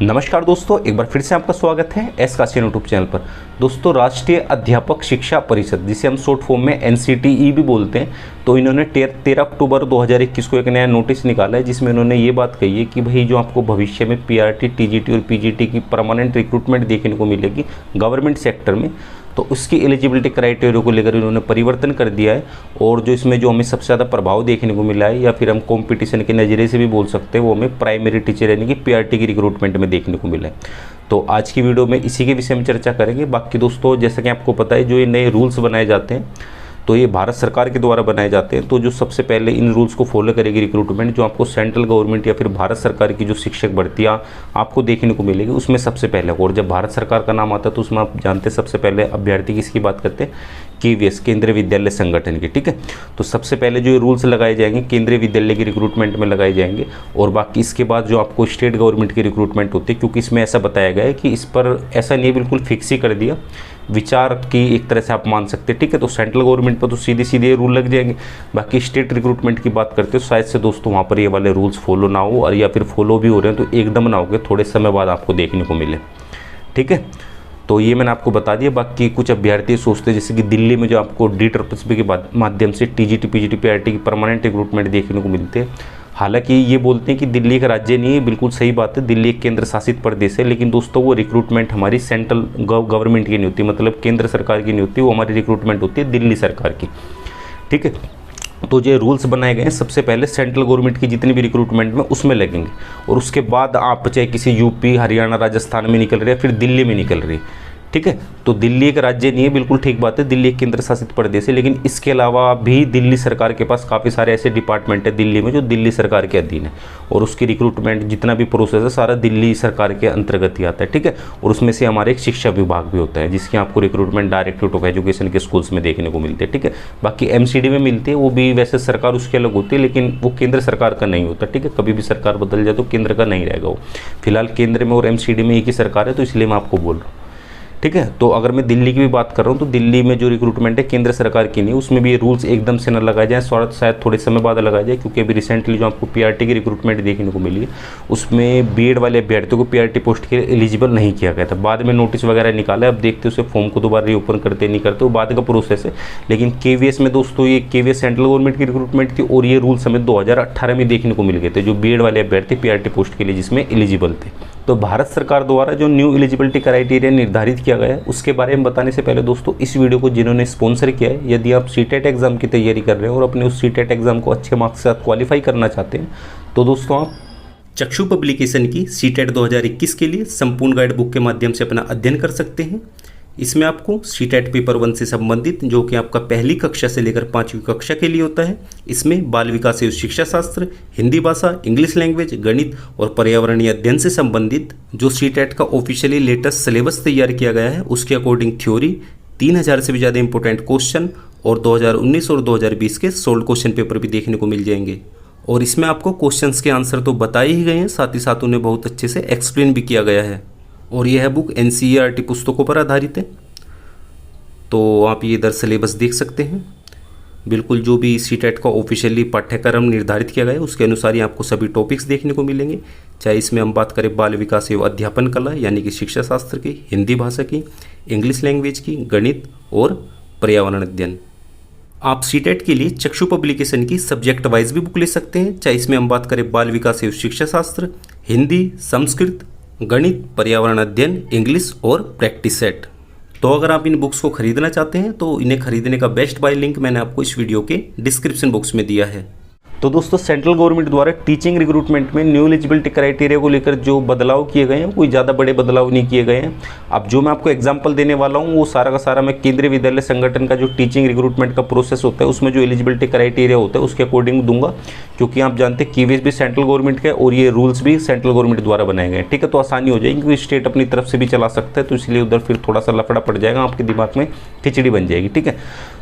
नमस्कार दोस्तों, एक बार फिर से आपका स्वागत है एस काशियन यूट्यूब चैनल पर। दोस्तों, राष्ट्रीय अध्यापक शिक्षा परिषद, जिसे हम शॉर्ट फॉर्म में एनसीटीई भी बोलते हैं, तो इन्होंने 13 अक्टूबर 2021 को एक नया नोटिस निकाला है, जिसमें इन्होंने ये बात कही है कि भाई जो आपको भविष्य में पीआरटी, टीजीटी और पीजीटी की परमानेंट रिक्रूटमेंट देखने को मिलेगी गवर्नमेंट सेक्टर में, तो उसकी एलिजिबिलिटी क्राइटेरिया को लेकर इन्होंने परिवर्तन कर दिया है। और जो इसमें जो हमें सबसे ज़्यादा प्रभाव देखने को मिला है, या फिर हम कंपटीशन के नज़रिए से भी बोल सकते हैं, वो हमें प्राइमरी टीचर यानी कि पीआरटी की रिक्रूटमेंट में देखने को मिला है। तो आज की वीडियो में इसी के विषय में चर्चा करेंगे। बाकी दोस्तों, जैसा कि आपको पता है, जो ये नए रूल्स बनाए जाते हैं तो ये भारत सरकार के द्वारा बनाए जाते हैं। तो जो सबसे पहले इन रूल्स को फॉलो करेगी रिक्रूटमेंट, जो आपको सेंट्रल गवर्नमेंट या फिर भारत सरकार की जो शिक्षक भर्तियाँ आपको देखने को मिलेगी, उसमें सबसे पहले, और जब भारत सरकार का नाम आता है तो उसमें आप जानते हैं सबसे पहले अभ्यर्थी किसकी बात करते हैं, केवीएस, केंद्रीय विद्यालय संगठन की। ठीक है, तो सबसे पहले जो रूल्स लगाए जाएंगे केंद्रीय विद्यालय की रिक्रूटमेंट में लगाए जाएंगे। और बाकी इसके बाद जो आपको स्टेट गवर्नमेंट की रिक्रूटमेंट होती है, क्योंकि इसमें ऐसा बताया गया है कि इस पर ऐसा नहीं बिल्कुल फिक्स ही कर दिया, विचार की एक तरह से आप मान सकते हैं। ठीक है, तो सेंट्रल गवर्नमेंट पर तो सीधे सीधे रूल लग जाएंगे। बाकी स्टेट रिक्रूटमेंट की बात करते हो, शायद से दोस्तों वहाँ पर ये वाले रूल्स फॉलो ना हो, और या फिर फॉलो भी हो रहे हैं तो एकदम ना हो गए, थोड़े समय बाद आपको देखने को मिले। ठीक है, तो ये मैंने आपको बता दिया। बाकी कुछ अभ्यर्थी सोचते हैं जैसे कि दिल्ली में जो आपको DSSB के माध्यम से टीजीटी, पीजीटी, पीआरटी की परमानेंट रिक्रूटमेंट देखने को मिलते हैं। हालांकि ये बोलते हैं कि दिल्ली एक राज्य नहीं है, बिल्कुल सही बात है, दिल्ली एक केंद्र शासित प्रदेश है, लेकिन दोस्तों वो रिक्रूटमेंट हमारी सेंट्रल गवर्नमेंट की नहीं होती, मतलब केंद्र सरकार की नहीं होती, वो हमारी रिक्रूटमेंट होती है दिल्ली सरकार की। ठीक है, तो जो रूल्स बनाए गए हैं सबसे पहले सेंट्रल गवर्नमेंट की जितनी भी रिक्रूटमेंट में उसमें लगेंगे, और उसके बाद आप चाहे किसी यूपी, हरियाणा, राजस्थान में निकल रहे हैं, फिर दिल्ली में निकल रही है। ठीक है, तो दिल्ली एक राज्य नहीं है, बिल्कुल ठीक बात है, दिल्ली एक केंद्र शासित प्रदेश है, लेकिन इसके अलावा भी दिल्ली सरकार के पास काफ़ी सारे ऐसे डिपार्टमेंट है दिल्ली में जो दिल्ली सरकार के अधीन है, और उसकी रिक्रूटमेंट जितना भी प्रोसेस है सारा दिल्ली सरकार के अंतर्गत ही आता है। ठीक है, और उसमें से हमारे एक शिक्षा विभाग भी होता है, जिसकी आपको रिक्रूटमेंट डायरेक्टरेट ऑफ एजुकेशन के स्कूल्स में देखने को मिलती है। ठीक है, बाकी एमसीडी में मिलती है, वो भी वैसे सरकार उसकी अलग होती है, लेकिन वो केंद्र सरकार का नहीं होता। ठीक है, कभी भी सरकार बदल जाए तो केंद्र का नहीं रहेगा वो, फिलहाल केंद्र में और एमसीडी में एक ही सरकार है, तो इसलिए मैं आपको बोल रहा हूँ। ठीक है, तो अगर मैं दिल्ली की भी बात कर रहा हूँ तो दिल्ली में जो रिक्रूटमेंट है केंद्र सरकार की नहीं, उसमें भी ये रूल्स एकदम से न लगाए जाए, शायद थोड़े समय बाद लगाए जाए, क्योंकि अभी रिसेंटली जो आपको पीआरटी की रिक्रूटमेंट देखने को मिली है उसमें बीएड वाले अभ्यर्थियों को पीआरटी पोस्ट के लिए एलिजिबल नहीं किया गया था। बाद में नोटिस वगैरह निकाला है, अब देखते उसे फॉर्म को दोबारा रीओपन करते नहीं करते, वो बाद का प्रोसेस है। लेकिन केवीएस में दोस्तों, ये केवीएस सेंट्रल गवर्नमेंट की रिक्रूटमेंट थी, और ये रूल्स हमें 2018 में देखने को मिल गए थे, जो बीएड वाले अभ्यर्थी पीआरटी पोस्ट के लिए जिसमें एलिजिबल थे। तो भारत सरकार द्वारा जो न्यू एलिजिबिलिटी क्राइटेरिया निर्धारित किया गया है उसके बारे में बताने से पहले दोस्तों, इस वीडियो को जिन्होंने स्पॉन्सर किया है, यदि आप सीटेट एग्जाम की तैयारी कर रहे हैं और अपने उस सीटेट एग्जाम को अच्छे मार्क्स के साथ क्वालिफाई करना चाहते हैं, तो दोस्तों आप चक्षु पब्लिकेशन की सीटेट 2021 के लिए संपूर्ण गाइड बुक के माध्यम से अपना अध्ययन कर सकते हैं। इसमें आपको सीटेट पेपर 1 से संबंधित, जो कि आपका पहली कक्षा से लेकर 5वीं कक्षा के लिए होता है, इसमें बाल विकास एवं शिक्षा शास्त्र, हिंदी भाषा, इंग्लिश लैंग्वेज, गणित और पर्यावरणीय अध्ययन से संबंधित जो सीटेट का ऑफिशियली लेटेस्ट सिलेबस तैयार किया गया है उसके अकॉर्डिंग थ्योरी, 3000 से भी ज़्यादा इंपॉर्टेंट क्वेश्चन और 2019 और 2020 के सोल्व क्वेश्चन पेपर भी देखने को मिल जाएंगे। और इसमें आपको क्वेश्चंस के आंसर तो बताए ही गए हैं, साथ ही साथ उन्हें बहुत अच्छे से एक्सप्लेन भी किया गया है। और यह बुक एनसीईआरटी पुस्तकों पर आधारित है, तो आप ये इधर सिलेबस देख सकते हैं। बिल्कुल जो भी सीटेट का ऑफिशियली पाठ्यक्रम निर्धारित किया गया है उसके अनुसार ही आपको सभी टॉपिक्स देखने को मिलेंगे, चाहे इसमें हम बात करें बाल विकास एवं अध्यापन कला यानी कि शिक्षा शास्त्र की, हिंदी भाषा की, इंग्लिश लैंग्वेज की, गणित और पर्यावरण अध्ययन। आप सीटेट के लिए चक्षु पब्लिकेशन की सब्जेक्ट वाइज भी बुक ले सकते हैं, चाहे इसमें हम बात करें बाल विकास एवं शिक्षा शास्त्र, हिंदी, संस्कृत, गणित, पर्यावरण अध्ययन, इंग्लिश और प्रैक्टिस सेट। तो अगर आप इन बुक्स को खरीदना चाहते हैं तो इन्हें खरीदने का बेस्ट बाय लिंक मैंने आपको इस वीडियो के डिस्क्रिप्शन बॉक्स में दिया है। तो दोस्तों, सेंट्रल गवर्नमेंट द्वारा टीचिंग रिक्रूटमेंट में न्यू एलिजिबिलिटी क्राइटेरिया को लेकर जो बदलाव किए गए हैं, कोई ज़्यादा बड़े बदलाव नहीं किए गए हैं। अब जो मैं आपको एग्जांपल देने वाला हूँ वो सारा का सारा मैं केंद्रीय विद्यालय संगठन का जो टीचिंग रिक्रूटमेंट का प्रोसेस होता है उसमें जो एलिजिबिलिटी क्राइटेरिया होता है उसके अकॉर्डिंग दूंगा, क्योंकि आप जानते हैं केवीएस भी सेंट्रल गवर्नमेंट का है और ये रूल्स भी सेंट्रल गवर्नमेंट द्वारा बनाए गए हैं। ठीक है, तो आसानी हो जाएगी, क्योंकि स्टेट अपनी तरफ से भी चला सकता है, तो इसलिए उधर फिर थोड़ा सा लफड़ा पड़ जाएगा, आपके दिमाग में खिचड़ी बन जाएगी। ठीक है,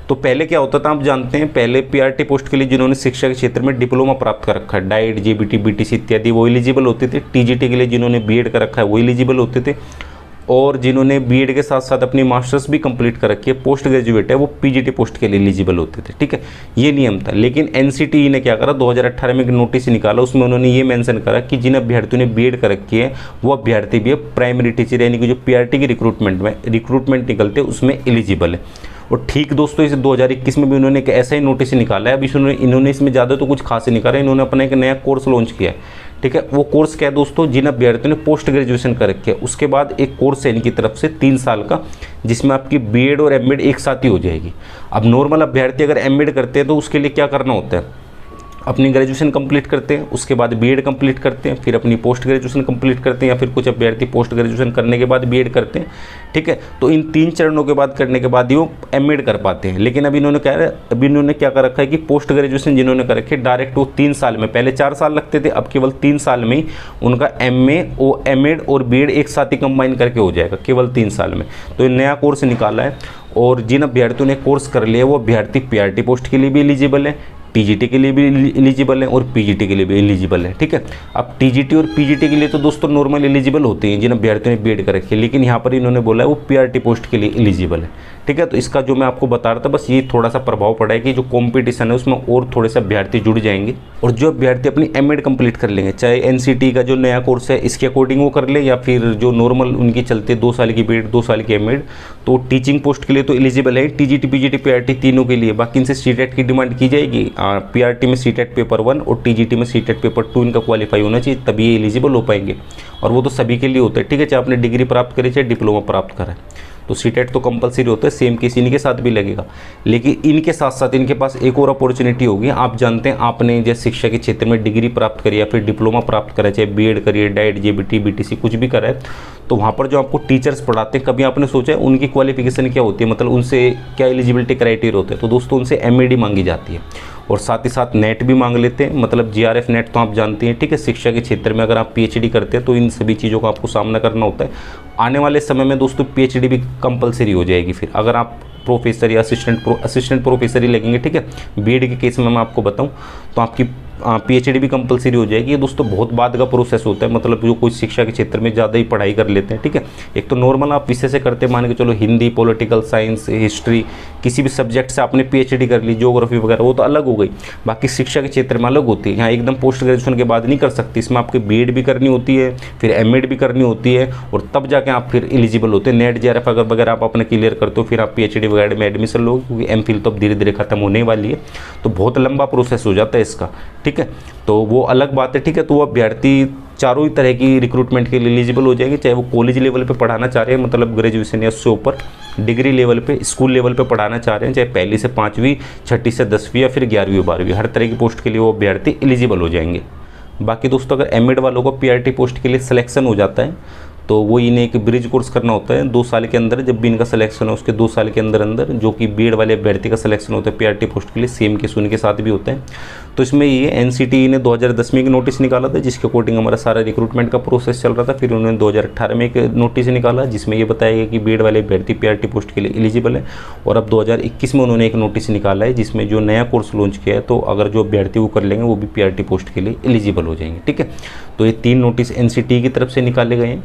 तो पहले क्या होता था आप जानते हैं, पहले पीआरटी पोस्ट के लिए जिन्होंने शिक्षा के क्षेत्र में डिप्लोमा प्राप्त कर रखा है, डाइट, जेबीटी, बीटीसी इत्यादि, वो एलिजिबल होते थे। टीजीटी के लिए जिन्होंने बीएड कर रखा है वो एलिजिबल होते थे। और जिन्होंने बीएड के साथ साथ अपनी मास्टर्स भी कंप्लीट कर रखी है, पोस्ट ग्रेजुएट है, वो पीजीटी पोस्ट के लिए एलिजिबल होते थे। ठीक है, ये नियम था। लेकिन एनसीटीई ने क्या करा, 2018 में एक नोटिस निकाला, उसमें उन्होंने ये मेंशन करा कि जिन अभ्यर्थियों ने बीएड कर रखी है वो अभ्यर्थी भी प्राइमरी टीचर यानी कि जो पीआरटी की रिक्रूटमेंट निकलते हैं उसमें एलिजिबल है। और ठीक दोस्तों, इस 2021 में भी उन्होंने एक ऐसा ही नोटिस निकाला है। अभी इन्होंने इसमें ज़्यादा तो कुछ खास नहीं निकाला, इन्होंने अपना एक नया कोर्स लॉन्च किया है। ठीक है, वो कोर्स क्या है दोस्तों, जिन अभ्यर्थियों ने पोस्ट ग्रेजुएशन कर रखी है उसके बाद एक कोर्स है इनकी तरफ से 3 साल का, जिसमें आपकी बीएड और एमएड एक साथ ही हो जाएगी। अब नॉर्मल अभ्यर्थी अगर एमएड करते हैं तो उसके लिए क्या करना होता है, अपनी ग्रेजुएशन कंप्लीट करते हैं, उसके बाद बीएड कंप्लीट करते हैं, फिर अपनी पोस्ट ग्रेजुएशन कंप्लीट करते हैं, या फिर कुछ अभ्यर्थी पोस्ट ग्रेजुएशन करने के बाद बीएड करते हैं। ठीक है, तो इन 3 चरणों के बाद करने के बाद ही वो एमएड कर पाते हैं। लेकिन अभी इन्होंने क्या कर रखा है कि पोस्ट ग्रेजुएशन जिन्होंने कर रखी है डायरेक्ट वो 3 साल में, पहले 4 साल लगते थे, अब केवल 3 साल में ही उनका एमए और एमएड और बीएड एक साथ ही कंबाइन करके हो जाएगा, केवल 3 साल में। तो ये नया कोर्स निकाला है। और जिन अभ्यर्थियों ने कोर्स कर लिया वो अभ्यर्थी पीआरटी पोस्ट के लिए भी एलिजिबल है, टीजीटी के लिए भी एलिजिबल है और पीजीटी के लिए भी एलिजिबल है। ठीक है, अब टीजीटी और पीजीटी के लिए तो दोस्तों नॉर्मल एलिजिबल होते हैं जिन अभ्यर्थियों ने बीएड कर रखी है, लेकिन यहाँ पर इन्होंने बोला है वो पीआरटी पोस्ट के लिए एलिजिबल है। ठीक है, तो इसका जो मैं आपको बता रहा था बस ये थोड़ा सा प्रभाव पड़ा है कि जो कंपटीशन है उसमें और थोड़े से अभ्यर्थी जुड़ जाएंगे। और जो अभ्यर्थी अपनी एमएड कंप्लीट कर लेंगे, चाहे एनसीटी का जो नया कोर्स है इसके अकॉर्डिंग वो कर ले, या फिर जो नॉर्मल उनकी चलते 2 साल की बीएड 2 साल की एमएड, तो टीचिंग पोस्ट के लिए तो एलिजिबल है, टीजीटी पीजीटी पीआरटी तीनों के लिए। बाकी इनसे सीटेट की डिमांड की जाएगी, पीआरटी में सीटेट पेपर 1 और टीजीटी में सीटेट पेपर 2 इनका क्वालिफाई होना चाहिए, तभी ये एलिजिबल हो पाएंगे। और वो तो सभी के लिए होता है। ठीक है, चाहे आपने डिग्री प्राप्त करी चाहे डिप्लोमा प्राप्त करा है, तो सीटेट तो कंपलसरी होता है, सेम केस इनके साथ भी लगेगा। लेकिन इनके साथ साथ इनके पास एक और अपॉर्चुनिटी होगी। आप जानते हैं, आपने जैसे शिक्षा के क्षेत्र में डिग्री प्राप्त करी या फिर डिप्लोमा प्राप्त करा, चाहे बीएड करिए, डाइट, जेबीटी, बीटीसी कुछ भी करा है, तो वहाँ पर जो आपको टीचर्स पढ़ाते हैं, कभी आपने सोचा है उनकी क्वालिफिकेशन क्या होती है, मतलब उनसे क्या एलिजिबिलिटी क्राइटेरिया होते हैं? तो दोस्तों उनसे एमएडी मांगी जाती है और साथ ही साथ नेट भी मांग लेते हैं, मतलब जीआरएफ नेट तो आप जानते हैं। ठीक है, शिक्षा के क्षेत्र में अगर आप पीएचडी करते हैं तो इन सभी चीज़ों का आपको सामना करना होता है। आने वाले समय में दोस्तों पीएचडी भी कंपलसरी हो जाएगी फिर, अगर आप प्रोफेसर या असिस्टेंट प्रोफेसर ही लगेंगे। ठीक है, बीएड के केस में मैं आपको बताऊं तो आपकी पीएचडी भी कंपलसरी हो जाएगी। ये दोस्तों बहुत बाद का प्रोसेस होता है, मतलब जो कोई शिक्षा के क्षेत्र में ज़्यादा ही पढ़ाई कर लेते हैं। ठीक है, एक तो नॉर्मल आप विषय से करते हैं, मान के चलो हिंदी, पॉलिटिकल साइंस, हिस्ट्री, किसी भी सब्जेक्ट से आपने पीएचडी कर ली, ज्योग्राफी वगैरह, वो तो अलग हो गई। बाकी शिक्षा के क्षेत्र में अलग होती है, यहाँ एकदम पोस्ट ग्रेजुएशन के बाद नहीं कर सकती, इसमें आपकी बीएड भी करनी होती है, फिर एमएड भी करनी होती है, और तब जाके आप फिर एलिजिबल होते हैं। नेट जीआरएफ अगर वगैरह आप अपने क्लियर करते हो फिर आप पीएचडी वगैरह में एडमिशन लोगे, क्योंकि एमफिल तो अब धीरे धीरे खत्म होने वाली है, तो बहुत लंबा प्रोसेस हो जाता है इसका। ठीक है, तो वो अलग बात है। ठीक है, तो वो अभ्यर्थी चारों ही तरह की रिक्रूटमेंट के लिए एलिजिबल हो जाएंगे, चाहे वो कॉलेज लेवल पे पढ़ाना चाह रहे हैं, मतलब ग्रेजुएशन या उससे ऊपर, डिग्री लेवल पे, स्कूल लेवल पे पढ़ाना चाह रहे हैं, चाहे 1ली से 5वीं, 6ठी से 10वीं या फिर 11वीं 12वीं, हर तरह की पोस्ट के लिए वो अभ्यर्थी एलिजिबल हो जाएंगे। बाकी दोस्तों अगर एमएड वालों को पीआरटी पोस्ट के लिए सिलेक्शन हो जाता है तो वो इन्हें एक ब्रिज कोर्स करना होता है 2 साल के अंदर। जब भी इनका सिलेक्शन है उसके 2 साल के अंदर जो कि बीएड वाले अभ्यर्थी का सिलेक्शन होता है पीआरटी पोस्ट के लिए, सेम केस उनके साथ भी होता है। तो इसमें ये एनसीटीई ने 2010 में एक नोटिस निकाला था जिसके अकॉर्डिंग हमारा सारा रिक्रूटमेंट का प्रोसेस चल रहा था। फिर उन्होंने 2018 में एक नोटिस निकाला जिसमें ये बताया गया कि बीएड वाले अभ्यर्थी पीआरटी पोस्ट के लिए एलिजिबल है। और अब 2021 में उन्होंने एक नोटिस निकाला है जिसमें जो नया कोर्स लॉन्च किया है, तो अगर जो अभ्यर्थी वो कर लेंगे वो भी पीआरटी पोस्ट के लिए एलिजिबल हो जाएंगे। ठीक है, तो ये 3 नोटिस एनसीटीई की तरफ से निकाले गए हैं।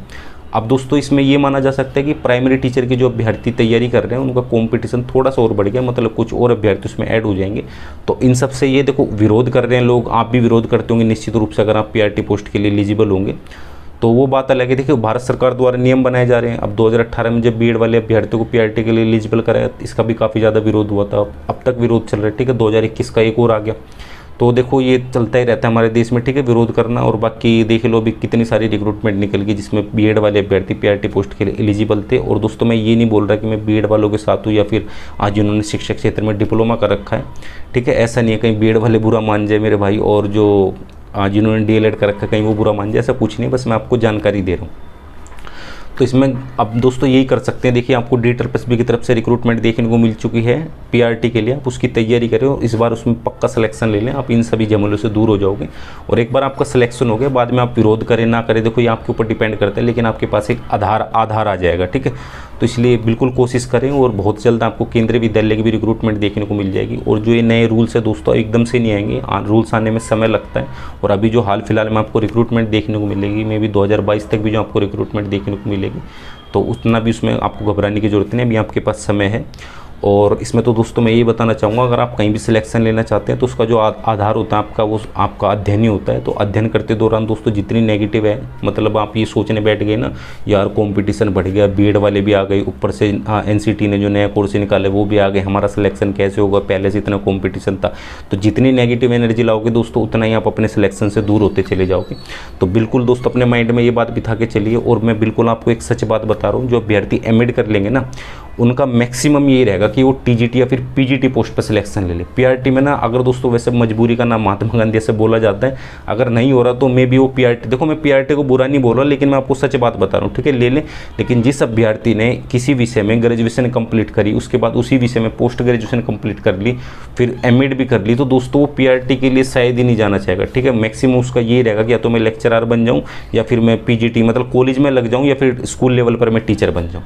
अब दोस्तों इसमें ये माना जा सकता है कि प्राइमरी टीचर की जो अभ्यर्थी तैयारी कर रहे हैं उनका कंपटीशन थोड़ा सा और बढ़ गया, मतलब कुछ और अभ्यर्थी उसमें ऐड हो जाएंगे। तो इन सब से ये देखो विरोध कर रहे हैं लोग, आप भी विरोध करते होंगे निश्चित रूप से अगर आप पीआरटी पोस्ट के लिए एलिजिबल होंगे तो वो बात अलग है। देखिए भारत सरकार द्वारा नियम बनाए जा रहे हैं। अब 2018 में जब बीएड वाले अभ्यर्थियों को पीआरटी के लिए एलिजिबल कराया, इसका भी काफ़ी ज़्यादा विरोध हुआ था, अब तक विरोध चल रहा है। ठीक है, 2021 का एक और आ गया। तो देखो ये चलता ही रहता है हमारे देश में। ठीक है, विरोध करना। और बाकी देख लो अभी कितनी सारी रिक्रूटमेंट निकल गई जिसमें बीएड वाले अभ्यर्थी पीआरटी पोस्ट के लिए एलिजिबल थे। और दोस्तों मैं ये नहीं बोल रहा कि मैं बीएड वालों के साथ हूँ या फिर आज जिन्होंने शिक्षा क्षेत्र में डिप्लोमा कर रखा है। ठीक है, ऐसा नहीं है कहीं बीएड वाले बुरा मान जाए मेरे भाई, और जो जिन्होंने डीएलएड कर रखा है कहीं वो बुरा मान जाए, ऐसा कुछ नहीं, बस मैं आपको जानकारी दे रहा हूँ। तो इसमें अब दोस्तों यही कर सकते हैं। देखिए आपको DEET की तरफ से रिक्रूटमेंट देखने को मिल चुकी है पीआरटी के लिए, आप उसकी तैयारी करें और इस बार उसमें पक्का सिलेक्शन ले लें, आप इन सभी झमेलों से दूर हो जाओगे। और एक बार आपका सिलेक्शन हो गया, बाद में आप विरोध करें ना करें देखो ये आपके ऊपर डिपेंड करता है, लेकिन आपके पास एक आधार आ जाएगा। ठीक है, तो इसलिए बिल्कुल कोशिश करें और बहुत जल्द आपको केंद्रीय विद्यालय की भी रिक्रूटमेंट देखने को मिल जाएगी। और जो ये नए रूल्स है दोस्तों एकदम से नहीं आएंगे, रूल्स आने में समय लगता है। और अभी जो हाल फिलहाल में आपको रिक्रूटमेंट देखने को मिलेगी, मे भी 2022 तक भी जो आपको रिक्रूटमेंट देखने को मिलेगी, तो उतना भी उसमें आपको घबराने की ज़रूरत नहीं है, अभी आपके पास समय है। और इसमें तो दोस्तों मैं यही बताना चाहूँगा, अगर आप कहीं भी सिलेक्शन लेना चाहते हैं तो उसका जो आधार होता है आपका, वो आपका अध्ययन ही होता है। तो अध्ययन करते दौरान दोस्तों जितनी नेगेटिव है, मतलब आप ये सोचने बैठ गए ना यार कंपटीशन बढ़ गया, बीएड वाले भी आ गए, ऊपर से एनसीटी ने जो नया कोर्स निकाले वो भी आ गए, हमारा सिलेक्शन कैसे होगा, पहले से इतना कॉम्पिटिशन था। तो जितनी नेगेटिव एनर्जी लाओगे दोस्तों उतना ही आप अपने सिलेक्शन से दूर होते चले जाओगे। तो बिल्कुल दोस्तों अपने माइंड में ये बात बिठा के चलिए। और मैं बिल्कुल आपको एक सच बात बता रहा हूँ, जो अभ्यर्थी एमएड कर लेंगे ना उनका मैक्सिमम यही रहेगा कि वो टीजीटी या फिर पीजीटी पोस्ट पर सिलेक्शन ले ले। पीआरटी में ना अगर दोस्तों वैसे मजबूरी का नाम महात्मा गांधी से बोला जाता है, अगर नहीं हो रहा तो मे भी वो पीआरटी, देखो मैं पीआरटी को बुरा नहीं बोल रहा, लेकिन मैं आपको सच बात बता रहा हूँ, ठीक है, ले लें। लेकिन जिस अभ्यर्थी ने किसी विषय में ग्रेजुएशन कंप्लीट करी, उसके बाद उसी विषय में पोस्ट ग्रेजुएशन कंप्लीट कर ली, फिर एमएड भी कर ली, तो दोस्तों वो पीआरटी के लिए शायद ही नहीं जाना चाहेगा, ठीक है। मैक्सिमम उसका ये रहेगा कि या तो मैं लेक्चरर बन जाऊँ या फिर मैं पीजीटी मतलब कॉलेज में लग जाऊँ या फिर स्कूल लेवल पर मैं टीचर बन जाऊँ,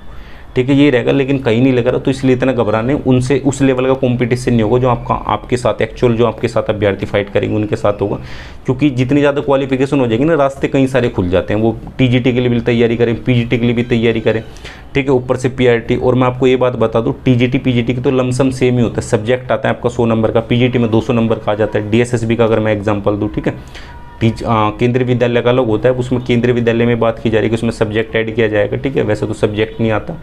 ठीक है, ये रहेगा। लेकिन कहीं नहीं लग रहा, तो इसलिए इतना घबराने, उनसे उस लेवल का कंपटीशन नहीं होगा जो आपके साथ एक्चुअल जो आपके साथ अभ्यर्थी फाइट करेंगे उनके साथ होगा। क्योंकि जितनी ज़्यादा क्वालिफिकेशन हो जाएगी ना, रास्ते कई सारे खुल जाते हैं। वो टीजीटी के लिए भी तैयारी करें, पीजीटी के लिए भी तैयारी करें, ठीक है, ऊपर से पीआरटी। और मैं आपको ये बात बता दूँ, टीजीटी पीजीटी की तो लमसम सेम ही होता है। सब्जेक्ट आता है आपका 100 नंबर का, पीजीटी में 200 नंबर का आ जाता है। डीएसएसबी का अगर मैं एग्जाम्पल दूँ, ठीक है, केंद्रीय विद्यालय का अलग होता है, उसमें केंद्रीय विद्यालय में बात की जा रही है कि उसमें सब्जेक्ट ऐड किया जाएगा, ठीक है, वैसे तो सब्जेक्ट नहीं आता।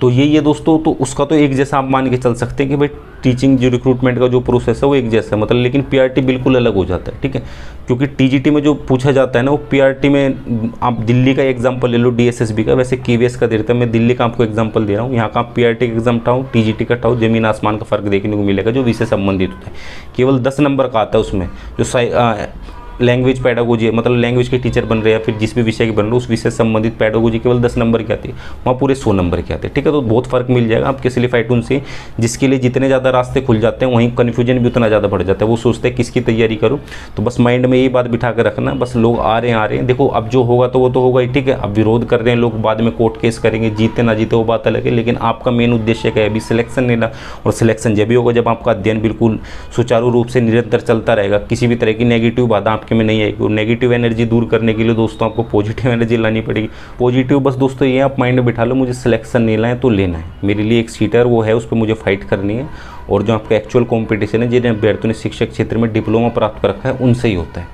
तो ये दोस्तों, तो उसका तो एक जैसा आप मान के चल सकते हैं कि भाई टीचिंग जो रिक्रूटमेंट का जो प्रोसेस है वो एक जैसा है, मतलब, लेकिन पीआरटी बिल्कुल अलग हो जाता है, ठीक है। क्योंकि टीजीटी में जो पूछा जाता है ना, वो पीआरटी में आप दिल्ली का एग्जांपल ले लो, डीएसएसबी का, वैसे केवीएस का देता है। मैं दिल्ली का आपको एग्जांपल दे रहा हूँ, यहाँ का आप पीआरटी का एग्जाम उठाओ, टीजीटी का उठाओ, जमीन आसमान का फर्क देखने को मिलेगा जो विषय संबंधित होता है। केवल 10 नंबर का आता है उसमें, जो लैंग्वेज पैडागोजी है, मतलब लैंग्वेज के टीचर बन रहे हैं या फिर जिस भी विषय के बन रहे हो उस विषय से संबंधित पैडागोजी केवल 10 नंबर की आती है, वहाँ पूरे 100 नंबर की आते हैं, ठीक है। तो बहुत फर्क मिल जाएगा आपके सिलिफाइड उनसे, जिसके लिए जितने ज़्यादा रास्ते खुल जाते हैं वहीं कन्फ्यूजन भी उतना ज़्यादा बढ़ जाता है। वो सोचते हैं किसकी तैयारी करूँ। तो बस माइंड में यही बात बिठा कर रखना, बस लोग आ रहे हैं। देखो अब जो होगा तो वो तो होगा ही, ठीक है। अब विरोध कर रहे हैं लोग, बाद में कोर्ट केस करेंगे, जीते ना जीते वो बात अलग है, लेकिन आपका मेन उद्देश्य क्या है, अभी सिलेक्शन लेना। और सिलेक्शन जब भी होगा जब आपका अध्ययन बिल्कुल सुचारू रूप से निरंतर चलता रहेगा, किसी भी तरह की नेगेटिव बाधा आपके में नहीं आएगी। नेगेटिव एनर्जी दूर करने के लिए दोस्तों आपको पॉजिटिव एनर्जी लानी पड़ेगी। पॉजिटिव बस दोस्तों ये आप माइंड में बिठा लो, मुझे सिलेक्शन नहीं लाए तो लेना है, मेरे लिए एक सीटर वो है, उस पर मुझे फाइट करनी है। और जो आपका एक्चुअल कंपटीशन है, जिन्हें अभ्यर्थियों ने शिक्षक क्षेत्र में डिप्लोमा प्राप्त कर रखा है उनसे ही होता है,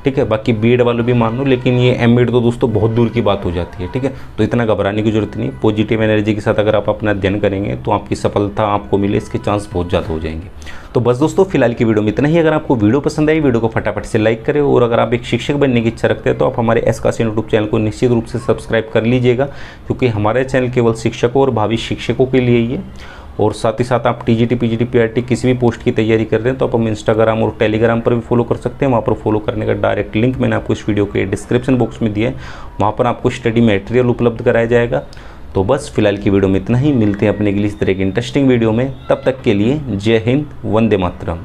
ठीक है। बाकी बीएड वालों भी मान लो, लेकिन ये एमएड तो दोस्तों बहुत दूर की बात हो जाती है, ठीक है। तो इतना घबराने की जरूरत नहीं। पॉजिटिव एनर्जी के साथ अगर आप अपना अध्ययन करेंगे तो आपकी सफलता आपको मिले, इसके चांस बहुत ज़्यादा हो जाएंगे। तो बस दोस्तों फिलहाल की वीडियो में इतना ही। अगर आपको वीडियो पसंद आई, वीडियो को फटाफट से लाइक करें। और अगर आप एक शिक्षक बनने की इच्छा रखते हैं तो आप हमारे एस काशी यूट्यूब चैनल को निश्चित रूप से सब्सक्राइब कर लीजिएगा, क्योंकि हमारे चैनल केवल शिक्षकों और भावी शिक्षकों के लिए ही है। और साथ ही साथ आप टीजीटी पीजीटी पीआरटी किसी भी पोस्ट की तैयारी कर रहे हैं तो आप हम इंस्टाग्राम और टेलीग्राम पर भी फॉलो कर सकते हैं। वहाँ पर फॉलो करने का डायरेक्ट लिंक मैंने आपको इस वीडियो के डिस्क्रिप्शन बॉक्स में दिया है, वहाँ पर आपको स्टडी मटेरियल उपलब्ध कराया जाएगा। तो बस फिलहाल की वीडियो में इतना ही, मिलते हैं अपने के लिए इस तरह की इंटरेस्टिंग वीडियो में। तब तक के लिए जय हिंद, वंदे मातरम।